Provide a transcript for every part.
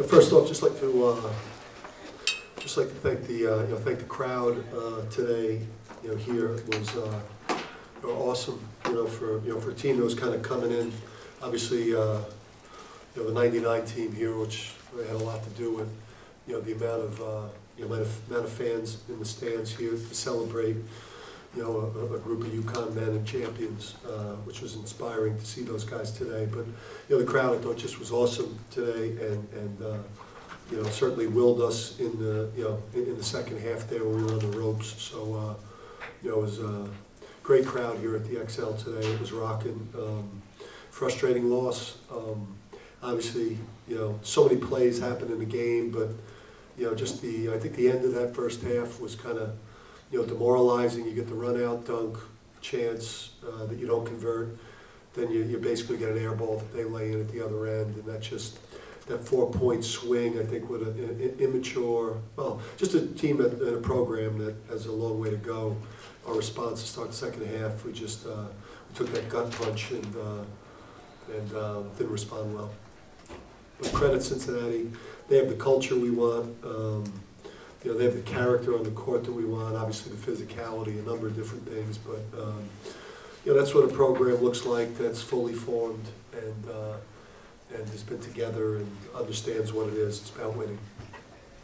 First off, just like to thank the thank the crowd today. Here it was awesome. For a team that was kind of coming in. Obviously, the '99 team here, which had a lot to do with the amount of fans in the stands here to celebrate a group of UConn men and champions, which was inspiring to see those guys today. But the crowd, I thought, just was awesome today, and certainly willed us in the in the second half there when we were on the ropes. So it was a great crowd here at the XL today. It was rocking. Frustrating loss. Obviously, so many plays happened in the game, but just I think the end of that first half was kind of demoralizing. You get the run out dunk chance that you don't convert, then you basically get an air ball that they lay in at the other end, and that 4-point swing, I think, with an immature, well, just a team in a program that has a long way to go. Our response to start the second half, we just we took that gut punch and didn't respond well. But credit Cincinnati. They have the culture we want. They have the character on the court that we want. Obviously, the physicality, a number of different things. But that's what a program looks like. That's fully formed and has been together and understands what it is. It's about winning.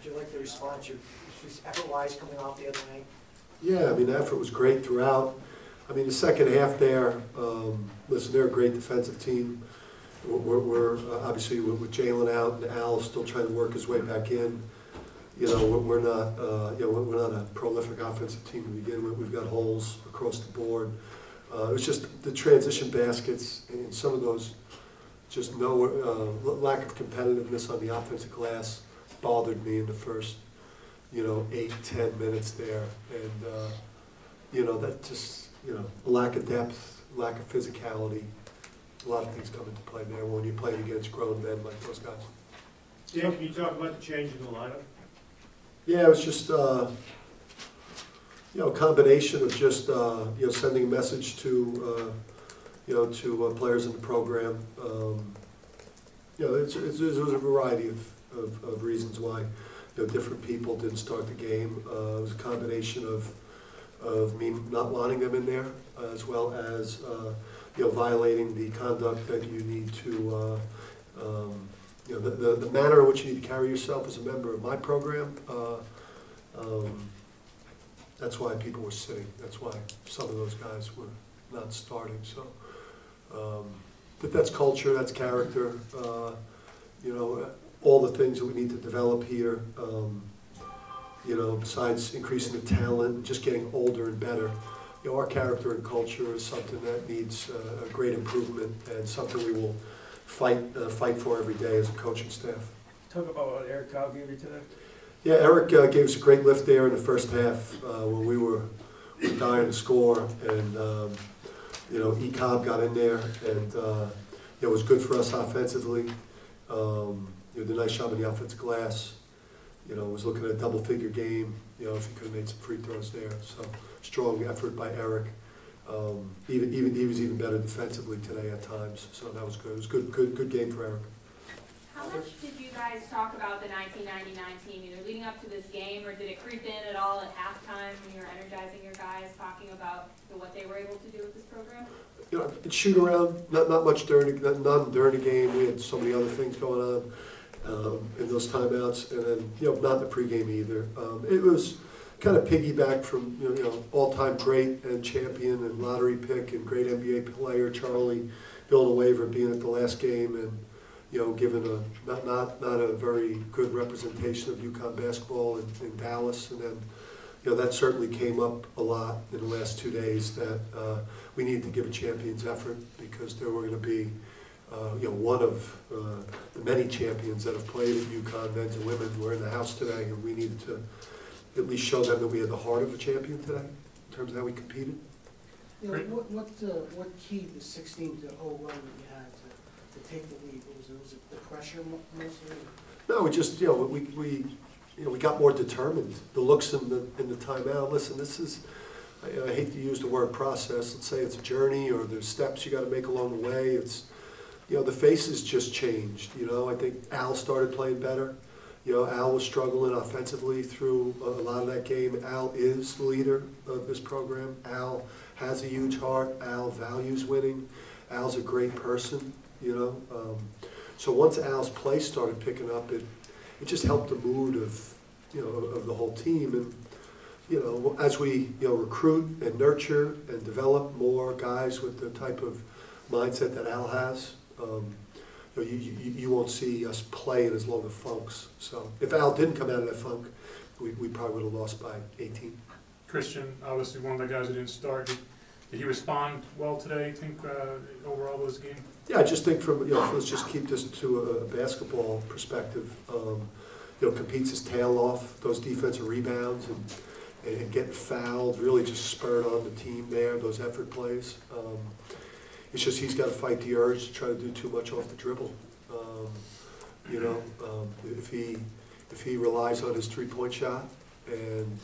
Did you like the response? Effort-wise, coming off the other night. Yeah, I mean, the effort was great throughout. I mean, the second half there. Listen, they're a great defensive team. We're obviously with Jalen out and Al still trying to work his way back in. We're not a prolific offensive team to begin with. We've got holes across the board. It was just the transition baskets and some of those, just lack of competitiveness on the offensive glass bothered me in the first 8-10 minutes there, and that just a lack of depth, lack of physicality. A lot of things come into play there when you're playing against grown men like those guys. Dan, can you talk about the change in the lineup? Yeah, it was just a combination of just sending a message to players in the program. It was a variety of reasons why different people didn't start the game. It was a combination of me not wanting them in there, as well as violating the conduct that you need to, the manner in which you need to carry yourself as a member of my program. That's why people were sitting. That's why some of those guys were not starting. So, but that's culture, that's character. All the things that we need to develop here. Besides increasing the talent, just getting older and better. Our character and culture is something that needs a great improvement, and something we will fight for every day as a coaching staff. Talk about what Eric Cobb gave you today. Yeah, Eric gave us a great lift there in the first half when we were dying to score, and Cobb got in there, and it was good for us offensively. Did a nice job on the offensive glass. Was looking at a double-figure game. If he could have made some free throws there. So strong effort by Eric. He was even better defensively today at times. So that was good. It was good game for Eric. How much did you guys talk about the 1999 team, either leading up to this game, or did it creep in at all at halftime when you were energizing your guys, talking about what they were able to do with this program? It's shoot around. Not much during the game. We had so many other things going on. In those timeouts, and then not in the pregame either. It was kind of piggyback from all-time great and champion and lottery pick and great NBA player Charlie Bill waiver being at the last game, and given not a very good representation of UConn basketball in Dallas, and then that certainly came up a lot in the last 2 days that we needed to give a champion's effort, because there were going to be one of the many champions that have played at UConn, men's and women, were in the house today, and we needed to at least show them that we had the heart of a champion today in terms of how we competed. What keyed the 16-0 run that you had to take the lead? Was it the pressure mostly? No, we just we got more determined. The looks in the timeout. Listen, this is. I hate to use the word process. Let's say it's a journey, or there's steps you got to make along the way. It's you know, the faces just changed. You know, I think Al started playing better. You know, Al was struggling offensively through a lot of that game. Al is the leader of this program. Al has a huge heart. Al values winning. Al's a great person, you know. So once Al's play started picking up, it just helped the mood of, you know, of the whole team. And, you know, as we, you know, recruit and nurture and develop more guys with the type of mindset that Al has, you know, you won't see us play in as long as funks. So if Al didn't come out of that funk, we probably would have lost by 18. Christian, obviously one of the guys who didn't start. Did he respond well today, you think, overall this game? Yeah, I just think from, you know, let's just keep this to a basketball perspective. You know, competes his tail off those defensive rebounds and getting fouled, really just spurred on the team there, those effort plays. It's just he's got to fight the urge to try to do too much off the dribble. You know, if he relies on his three-point shot and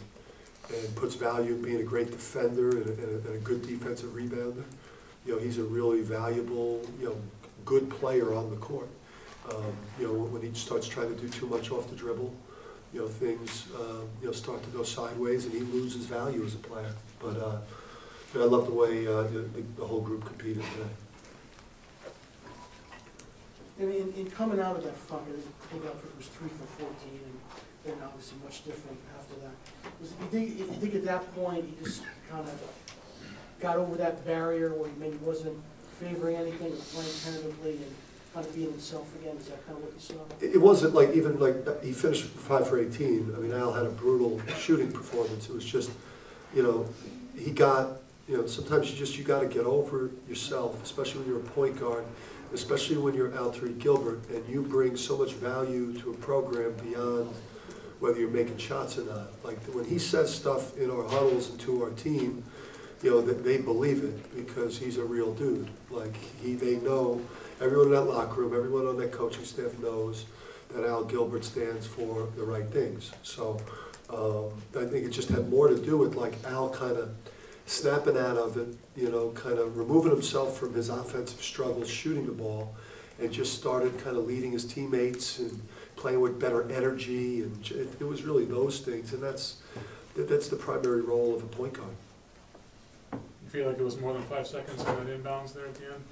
puts value in being a great defender and a good defensive rebounder, you know, he's a really valuable, you know, good player on the court. You know, when he starts trying to do too much off the dribble, you know, things, you know, start to go sideways and he loses value as a player. But you know, I love the way the whole group competed today. And in coming out of that funk, I think it was 3 for 14, and then obviously much different after that. You think at that point he just kind of got over that barrier where he maybe wasn't favoring anything or playing tentatively and kind of being himself again? Is that kind of what you saw? It wasn't like, even like, he finished 5 for 18. I mean, Al had a brutal shooting performance. It was just, you know, he got, you know, sometimes you got to get over yourself, especially when you're a point guard, especially when you're Al Gilbert, and you bring so much value to a program beyond whether you're making shots or not. Like, when he says stuff in our huddles and to our team, you know, that they believe it because he's a real dude. Like, they know, everyone in that locker room, everyone on that coaching staff knows that Al Gilbert stands for the right things. So I think it just had more to do with, like, Al kind of snapping out of it, you know, kind of removing himself from his offensive struggles, shooting the ball, and just started kind of leading his teammates and playing with better energy, and it was really those things, and that's the primary role of a point guard. You feel like it was more than 5 seconds on that inbounds there at the end?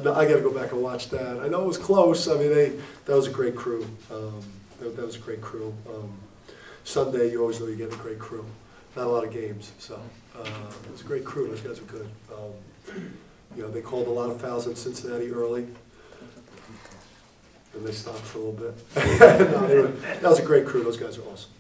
No, I got to go back and watch that. I know it was close. I mean, that was a great crew. That was a great crew. Sunday, you always know you get a great crew. Not a lot of games, so it was a great crew. Those guys were good. You know, they called a lot of fouls in Cincinnati early, and they stopped for a little bit. No, that was a great crew. Those guys are awesome.